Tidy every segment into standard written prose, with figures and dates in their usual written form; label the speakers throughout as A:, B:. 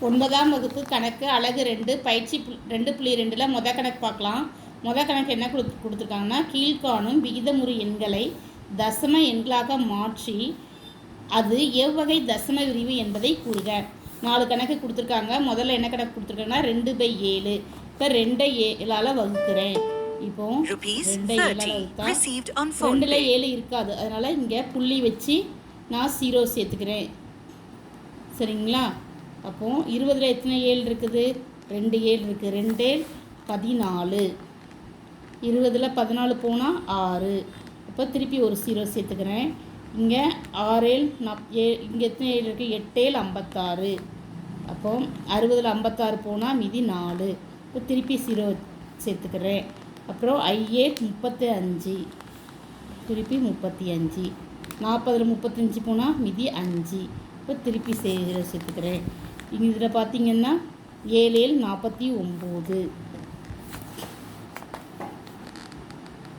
A: 9ஆம் வகுப்பு கணக்கு அலகு 2 பயிற்சி 2.2ல் மொதல் கணக்கு பார்க்கலாம். மொதல் கணக்கு என்ன கொடுத்துருக்காங்கன்னா, கீழ்காணும் விகிதமுறு எண்களை தசம எண்களாக மாற்றி அது எவ்வகை தசம விரிவு என்பதை கூறுக. 4 கணக்கு கொடுத்துருக்காங்க. முதல்ல என்ன கணக்கு கொடுத்துருக்காங்கன்னா 2/7. இப்போ 2/7 வகுக்கிறேன். இப்போ 2/7 வகுத்தா 2ல் 7 இருக்காது, அதனால் இங்கே புள்ளி வச்சு நான் 0 சேர்த்துக்கிறேன். சரிங்களா? அப்போது 20ல் எத்தனை 7 இருக்குது? 2 7 இருக்குது. 2 14. 20ல் 14 போனால் 6. அப்போ திருப்பி ஒரு 0 சேர்த்துக்கிறேன். இங்கே 6 இங்கே எத்தனை 7 இருக்குது? 8 56. அப்போ 60ல் 56 போனால் மீதி 4. இப்போ திருப்பி 0 சேர்த்துக்கிறேன். அப்புறம் 35. திருப்பி 35. 40ல் 35 போனால் மீதி 5. இப்போ திருப்பி சேர்த்துக்கிறேன். இங்கே இதில் பார்த்தீங்கன்னா 7 49.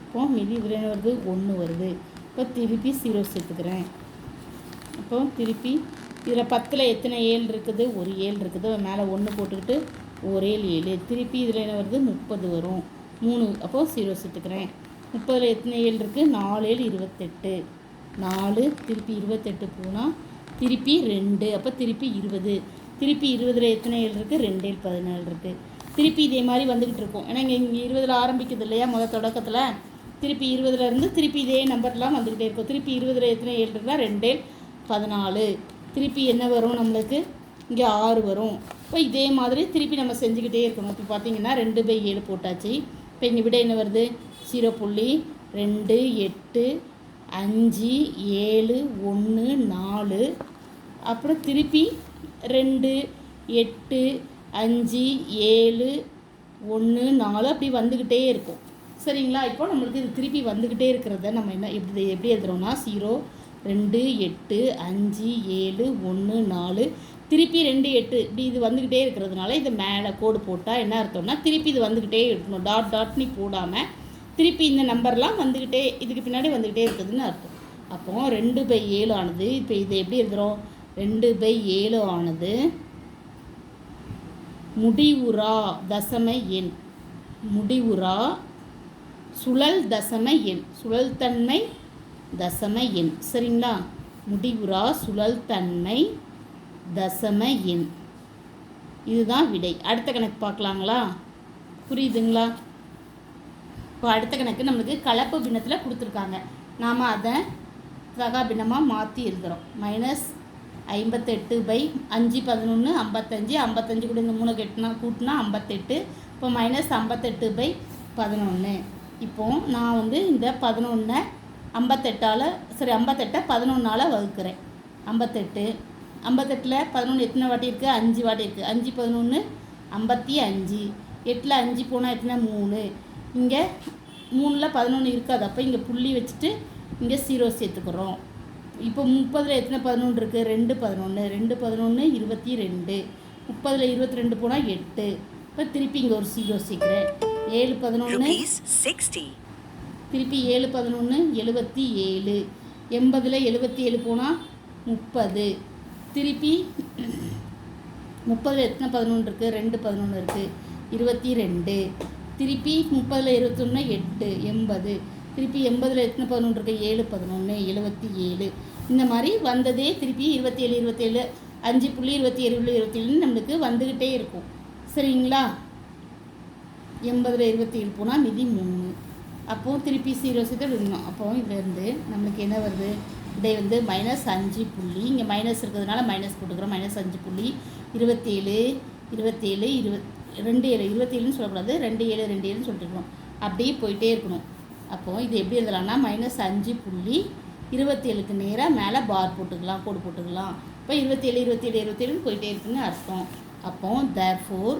A: இப்போ மீதி இதில் என்ன வருது? 1 வருது. இப்போ திருப்பி 0 சேர்த்துக்கிறேன். அப்போ திருப்பி இதில் 10ல் எத்தனை 7 இருக்குது? ஒரு 7 இருக்குது. மேலே 1 போட்டுக்கிட்டு ஒரு 7. திருப்பி இதில் என்ன வருது? 30 வரும். 3. அப்போது 0 சேர்த்துக்கிறேன். 30ல் எத்தனை 7 இருக்குது? 4 28. 4 திருப்பி 28 போனால் திருப்பி 2. அப்போ திருப்பி 20. திருப்பி 20ல் எத்தனை 7 இருக்குது? 2 14 இருக்குது. திருப்பி இதே மாதிரி வந்துக்கிட்டு இருக்கும். ஏன்னா இங்கே 20ல் ஆரம்பிக்குது இல்லையா முதல் தொடக்கத்தில். திருப்பி 20லேருந்து திருப்பி இதே நம்பர்லாம் வந்துக்கிட்டே இருக்கும். திருப்பி 20ல் எத்தனை 7 இருக்குன்னா 2 14. திருப்பி என்ன வரும் நம்மளுக்கு? இங்கே 6 வரும். இப்போ இதே மாதிரி திருப்பி நம்ம செஞ்சுக்கிட்டே இருக்கணும். இப்போ பார்த்தீங்கன்னா 2/7 போட்டாச்சு. இப்போ இங்கே விட என்ன வருது? 0.2 8 5 7 1 4. அப்புறம் திருப்பி 2 8 5 7 1 4 அப்படி வந்துக்கிட்டே இருக்கும். சரிங்களா? இப்போ நம்மளுக்கு இது திருப்பி வந்துக்கிட்டே இருக்கிறத நம்ம எப்படி எழுதுகிறோம்னா 0 2 8 5 7 1 4 திருப்பி 2 8 இப்படி இது வந்துக்கிட்டே இருக்கிறதுனால இதை மேலே கோடு போட்டால் என்ன அர்த்தம்னா திருப்பி இது வந்துக்கிட்டே இருக்கணும். டாட்னி போடாமல் திருப்பி இந்த நம்பர்லாம் வந்துக்கிட்டே இதுக்கு பின்னாடி வந்துக்கிட்டே இருக்குதுன்னு அர்த்தம். அப்போது 2/7 ஆனது. இப்போ இதை எப்படி எழுதுகிறோம்? 2/7 ஆனது முடிவுறா தசம எண். முடிவுறா சுழல் தசம எண். சுழல் தன்மை தசம எண். சரிங்களா? முடிவுறா சுழல் தன்மை தசம எண். இதுதான் விடை. அடுத்த கணக்கு பார்க்கலாங்களா? புரியுதுங்களா? இப்போ அடுத்த கணக்கு நம்மளுக்கு கலப்பு பின்னத்தில் கொடுத்துருக்காங்க. நாம் அதை சகா பின்னமாக மாற்றி எழுதுகிறோம். -58/5 11 55. 55 கூட இந்த 3 கூட்டினா 58. இப்போ -58/11. இப்போது நான் இந்த 11 58ஆல் 11ஆல் வகுக்கிறேன். 58. 58ல் 11 எத்தனை வாட்டி இருக்குது? 5 வாட்டி இருக்குது. 5 11 55. 8ல் 5 போனால் எத்தனை? 3. இங்கே 3ல் 11 இருக்காது. அப்போ இங்கே புள்ளி வச்சுட்டு இங்கே 0 சேர்த்துக்கிறோம். இப்போ 30ல் எத்தனை 11 இருக்குது? 2 11. 2 11 22. 30ல் 22 போனால் 8. இப்போ திருப்பி இங்கே ஒரு 0 சேர்க்குறேன். 7 11 60. திருப்பி 7 11 77. 80ல் 77 போனால் 30. திருப்பி 30ல் எத்தனை 11 இருக்குது? 2 11 இருக்குது. 22. திருப்பி 30ல் 21 8 80. திருப்பி 80ல் எத்தனை 11 இருக்குது? 7 11 77. இந்த மாதிரி வந்ததே திருப்பி 27 27 5.27 27 நம்மளுக்கு வந்துக்கிட்டே இருக்கும். சரிங்களா? 80ல் 27 போனால் மீதி 3. அப்போது திருப்பி 0 சேர்த்து விடணும். அப்போது இதுலேருந்து நம்மளுக்கு என்ன வருது? இதை -5 புள்ளி. இங்கே மைனஸ் இருக்கிறதுனால மைனஸ் போட்டுக்கிறோம். -5 புள்ளி 27 27 27 27ன்னு சொல்லக்கூடாது. 2 7 2 7ன்னு சொல்லிட்டுருக்கணும். அப்படியே போயிட்டே இருக்கணும். அப்போது இது எப்படி எழுதலாம்னா -5 புள்ளி 27க்கு நேராக மேலே பார் போட்டுக்கலாம், கோடு போட்டுக்கலாம். இப்போ 27 27 27ன்னு போயிட்டே இருக்குன்னு அர்த்தம். அப்போது therefore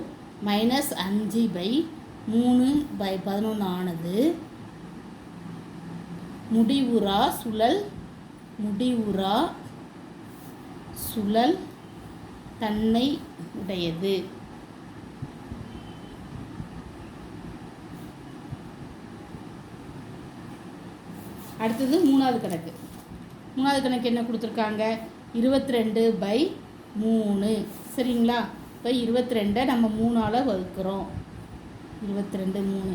A: -5/3/11 ஆனது முடிவுறா சுழல் தன்மை உடையது. அடுத்தது 3வது கணக்கு. 3வது கணக்கு என்ன கொடுத்துருக்காங்க? 22/3. சரிங்களா? இப்போ 22 நம்ம 3ஆல் வகுக்கிறோம். 22 3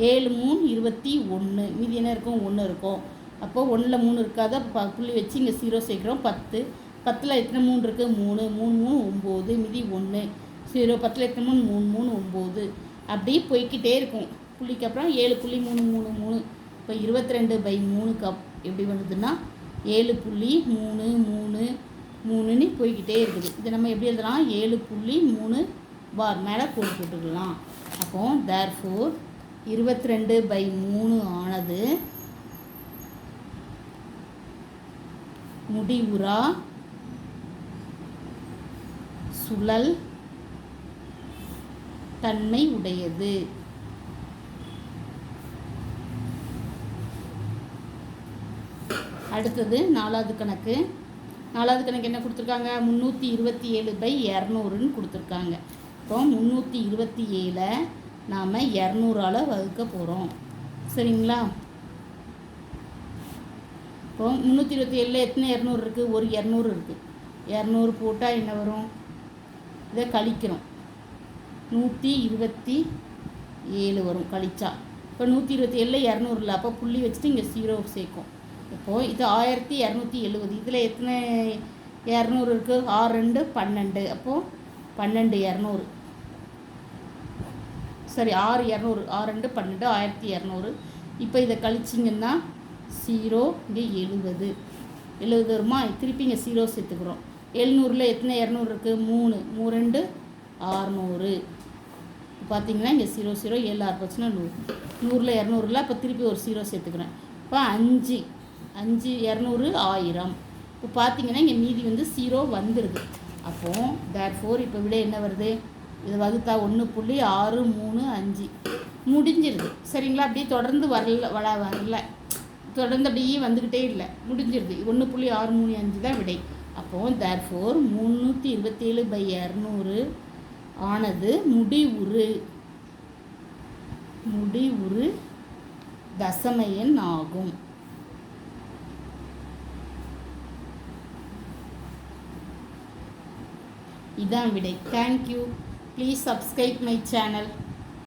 A: 7 3 21. மீதி என்ன இருக்கும்? 1 இருக்கும். அப்போது 1ல் 3 இருக்காது. அப்போ புள்ளி வச்சு இங்கே 0 சேர்க்குறோம். 10 10ல் எத்தனை 3 இருக்குது? 3 3 3 9. மீதி 1 0. 10ல் எத்தனை 3 3 3 9. அப்படியே போய்கிட்டே இருக்கும். புள்ளிக்கு அப்புறம் 7.33. இப்போ 22/3 எப்படி வருதுன்னா 7.33 போய்கிட்டே இருக்குது. இதை நம்ம எப்படி எழுதலாம்? 7.3 பார் மேலே கோடு போட்டுக்கலாம். அப்போ தேர்ஃபோர் 22/3 ஆனது முடிவுறா சுழல் தன்மை உடையது. அடுத்தது 4வது கணக்கு. 4வது கணக்கு என்ன கொடுத்துருக்காங்க? 327/200ன்னு கொடுத்துருக்காங்க. இப்போ 327 நாம் 200ஆல் வகுக்க போகிறோம். சரிங்களா? இப்போ 327 எத்தனை 200 இருக்குது? ஒரு 200 இருக்குது. 200 போட்டால் என்ன வரும்? இதை கழிக்கிறோம். 127 வரும் கழிச்சா. இப்போ 127 200 இல்லை. அப்போ புள்ளி வச்சுட்டு இங்கே 0 சேர்க்கும். இப்போது இது 1270. இதில் எத்தனை 200 இருக்குது? 6 2 12. அப்போது 12 200. சரி 6 200. 6 2 12 1200. இப்போ இதை கழிச்சிங்கன்னா 0 இங்கே 70 வருமா? திருப்பி இங்கே 0 சேர்த்துக்கிறோம். 700ல் எத்தனை 200 இருக்குது? 3 3 2 600. பார்த்தீங்கன்னா இங்கே 0 0 7 6 போச்சுன்னா 100. 100ல் 200ல் அப்போ திருப்பி ஒரு 0 சேர்த்துக்கிறேன். இப்போ 5 5 200 1000. இப்போ பார்த்தீங்கன்னா இங்கே மீதி வந்து 0 வந்துடுது. அப்போது தேர்ஃபோர் இப்போ விட என்ன வருது? இது வகுத்தா 1.635 முடிஞ்சிருது. சரிங்களா? அப்படியே தொடர்ந்து வரல தொடர்ந்து அப்படியே வந்துக்கிட்டே இல்லை, முடிஞ்சிருது. 1.635 தான் விடை. அப்போது தேர்ஃபோர் 327/200 ஆனது முடிவுறு தசம எண் ஆகும். இதான் விடை. Thank you. Please subscribe my channel.